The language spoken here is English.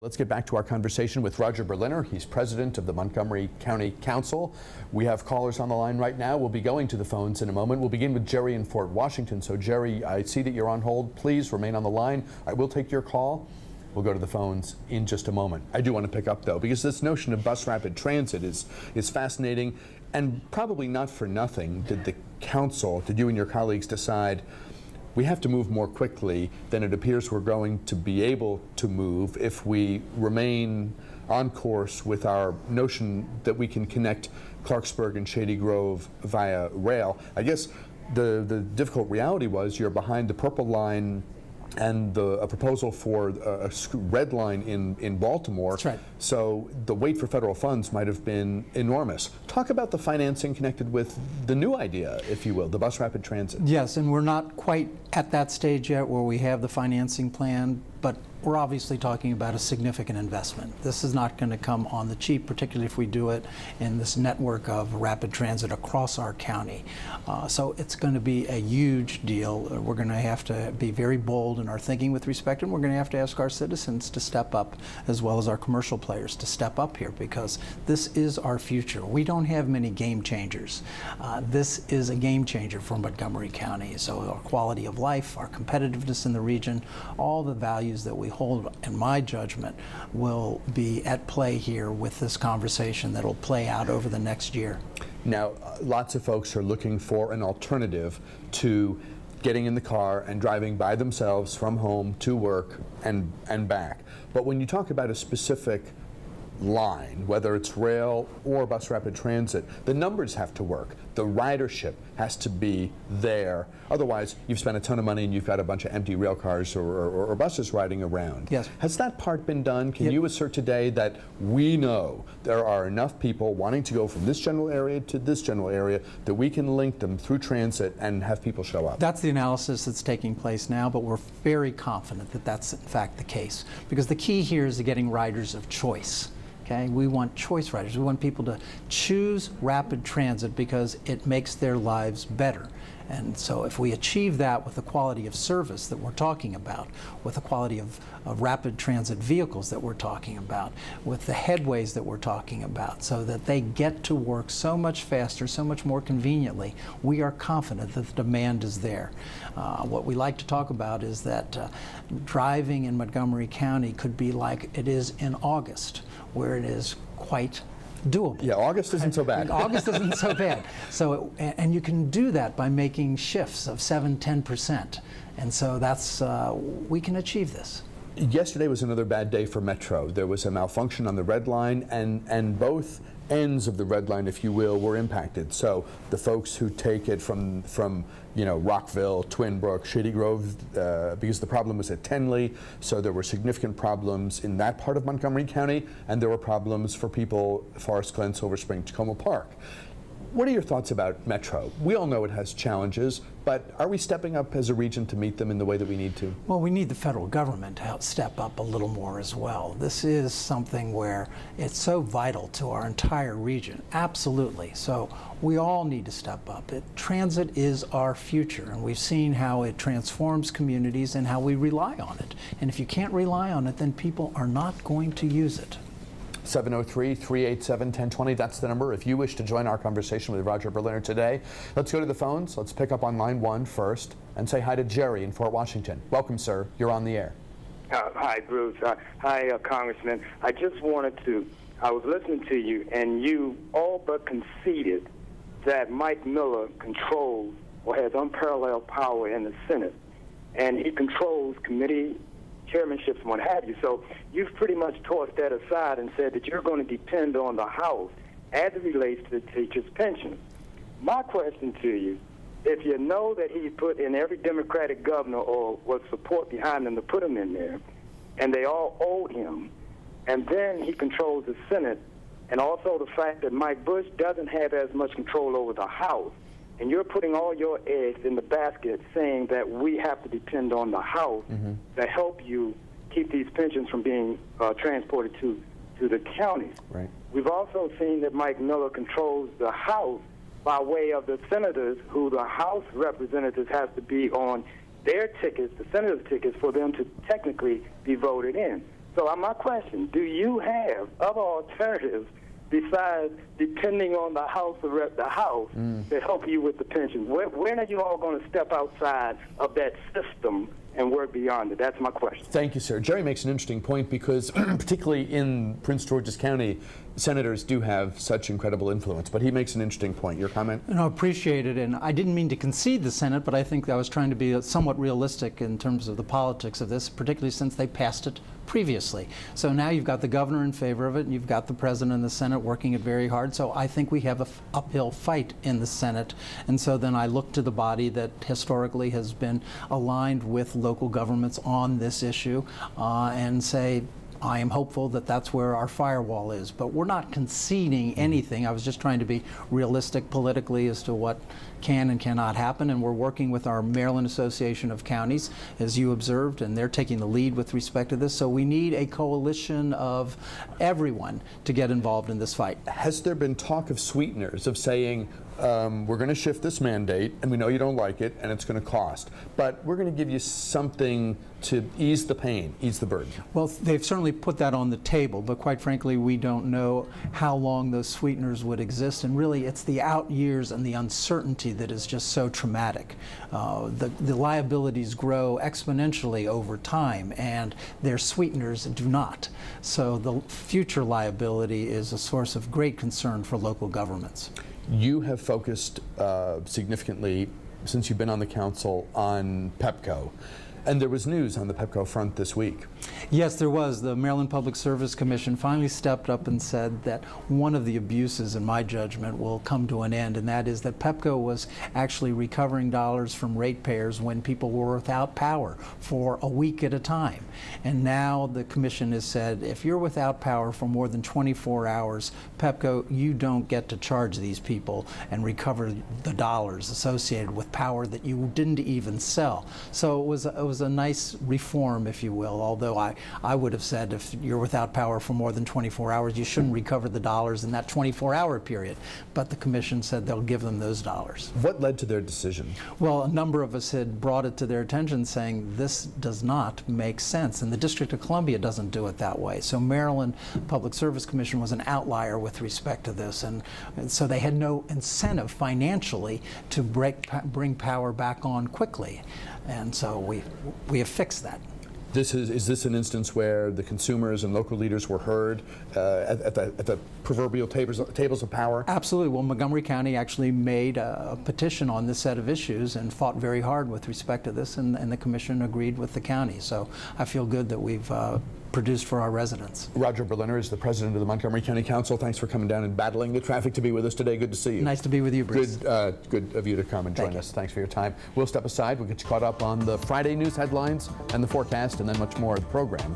Let's get back to our conversation with Roger Berliner. He's president of the Montgomery County Council. We have callers on the line right now. We'll be going to the phones in a moment. We'll begin with Jerry in Fort Washington. So Jerry, I see that you're on hold. Please remain on the line. I will take your call. We'll go to the phones in just a moment. I do want to pick up though, because this notion of bus rapid transit is fascinating, and probably not for nothing did the council, did you and your colleagues decide we have to move more quickly than it appears we're going to be able to move if we remain on course with our notion that we can connect Clarksburg and Shady Grove via rail. I guess the difficult reality was you're behind the Purple Line and a proposal for a red line in Baltimore. That's right. So the wait for federal funds might have been enormous. Talk about the financing connected with the new idea, if you will, the bus rapid transit. Yes, and we're not quite at that stage yet where we have the financing plan, but we're obviously talking about a significant investment. This is not going to come on the cheap, particularly if we do it in this network of rapid transit across our county. So it's going to be a huge deal. We're going to have to be very bold in our thinking with respect, and we're going to have to ask our citizens to step up, as well as our commercial players to step up here, because this is our future. We don't have many game changers. This is a game changer for Montgomery County. So our quality of life, our competitiveness in the region, all the values that we hold, in my judgment, will be at play here with this conversation that will play out over the next year. Now, lots of folks are looking for an alternative to getting in the car and driving by themselves from home to work and back. But when you talk about a specific line, whether it's rail or bus rapid transit, the numbers have to work. The ridership has to be there. Otherwise, you've spent a ton of money and you've got a bunch of empty rail cars or buses riding around. Yes. Has that part been done? Can you assert today that we know there are enough people wanting to go from this general area to this general area that we can link them through transit and have people show up? That's the analysis that's taking place now, but we're very confident that that's in fact the case, because the key here is getting riders of choice. Okay, we want choice riders. We want people to choose rapid transit because it makes their lives better. And so if we achieve that with the quality of service that we're talking about, with the quality of rapid transit vehicles that we're talking about, with the headways that we're talking about, so that they get to work so much faster, so much more conveniently, we are confident that the demand is there. What we like to talk about is that driving in Montgomery County could be like it is in August, where it is quite doable. Yeah, August isn't so bad. August isn't so bad. So, and you can do that by making shifts of 7–10%. And so that's, we can achieve this. Yesterday was another bad day for Metro. There was a malfunction on the red line, and both ends of the red line, if you will, were impacted. So the folks who take it from Rockville, Twin Brook, Shady Grove, because the problem was at Tenley, so there were significant problems in that part of Montgomery County, and there were problems for people Forest Glen, Silver Spring, Tacoma Park. What are your thoughts about Metro? We all know it has challenges, but are we stepping up as a region to meet them in the way that we need to? Well, we need the federal government to help step up a little more as well. This is something where it's so vital to our entire region. Absolutely. So we all need to step up. Transit is our future, and we've seen how it transforms communities and how we rely on it. And if you can't rely on it, then people are not going to use it. 703-387-1020, that's the number if you wish to join our conversation with Roger Berliner today. Let's go to the phones. Let's pick up on line 1 first and say hi to Jerry in Fort Washington. Welcome, sir. You're on the air. Hi, Bruce. Hi, Congressman. I just wanted to, I was listening to you, and you all but conceded that Mike Miller controls or has unparalleled power in the Senate, and he controls committee chairmanships and what have you. So you've pretty much tossed that aside and said that you're going to depend on the House as it relates to the teachers' pensions. My question to you, if you know that he put in every Democratic governor or was support behind him to put him in there, and they all owe him, and then he controls the Senate, and also the fact that Mike Bush doesn't have as much control over the House, and you're putting all your eggs in the basket saying that we have to depend on the House to help you keep these pensions from being transported to the counties. Right. We've also seen that Mike Miller controls the House by way of the senators, who the House representatives have to be on their tickets, the senators' tickets, for them to technically be voted in. So my question, do you have other alternatives besides depending on the House to help you with the pension? When are you all going to step outside of that system and work beyond it? That's my question. Thank you, sir. Jerry makes an interesting point because particularly in Prince George's County, senators do have such incredible influence, but he makes an interesting point. Your comment? No, appreciate it, and I didn't mean to concede the Senate, but I think I was trying to be somewhat realistic in terms of the politics of this, particularly since they passed it previously. So now you've got the governor in favor of it, and you've got the president and the Senate working it very hard. So I think we have an uphill fight in the Senate. And so then I look to the body that historically has been aligned with local governments on this issue and say, I am hopeful that that's where our firewall is. But we're not conceding anything. I was just trying to be realistic politically as to what can and cannot happen. And we're working with our Maryland Association of Counties, as you observed, and they're taking the lead with respect to this. So we need a coalition of everyone to get involved in this fight. Has there been talk of sweeteners, of saying, we're going to shift this mandate, and we know you don't like it, and it's going to cost, but we're going to give you something to ease the pain, ease the burden? Well, they've certainly put that on the table, but quite frankly, we don't know how long those sweeteners would exist, and really it's the out years and the uncertainty that is just so traumatic. The liabilities grow exponentially over time, and their sweeteners do not. So the future liability is a source of great concern for local governments. You have focused significantly, since you've been on the council, on PEPCO. And there was news on the PEPCO front this week. Yes, there was. The Maryland Public Service Commission finally stepped up and said that one of the abuses, in my judgment, will come to an end, and that is that PEPCO was actually recovering dollars from ratepayers when people were without power for a week at a time. And now the commission has said, if you're without power for more than 24 hours, PEPCO, you don't get to charge these people and recover the dollars associated with power that you didn't even sell. So it was a nice reform, if you will, although I would have said if you're without power for more than 24 hours, you shouldn't recover the dollars in that 24-hour period. But the commission said they'll give them those dollars. What led to their decision? Well, a number of us had brought it to their attention saying this does not make sense, and the District of Columbia doesn't do it that way. So Maryland Public Service Commission was an outlier with respect to this, and so they had no incentive financially to bring power back on quickly. And so we have fixed that. Is this an instance where the consumers and local leaders were heard at the proverbial tables of power? Absolutely. Well, Montgomery County actually made a petition on this set of issues and fought very hard with respect to this, and the commission agreed with the county. So I feel good that we've produced for our residents. Roger Berliner is the president of the Montgomery County Council. Thanks for coming down and battling the traffic to be with us today. Good to see you. Nice to be with you, Bruce. Good of you to come and join us. Thanks for your time. We'll step aside. We'll get you caught up on the Friday news headlines and the forecast, and then much more of the program.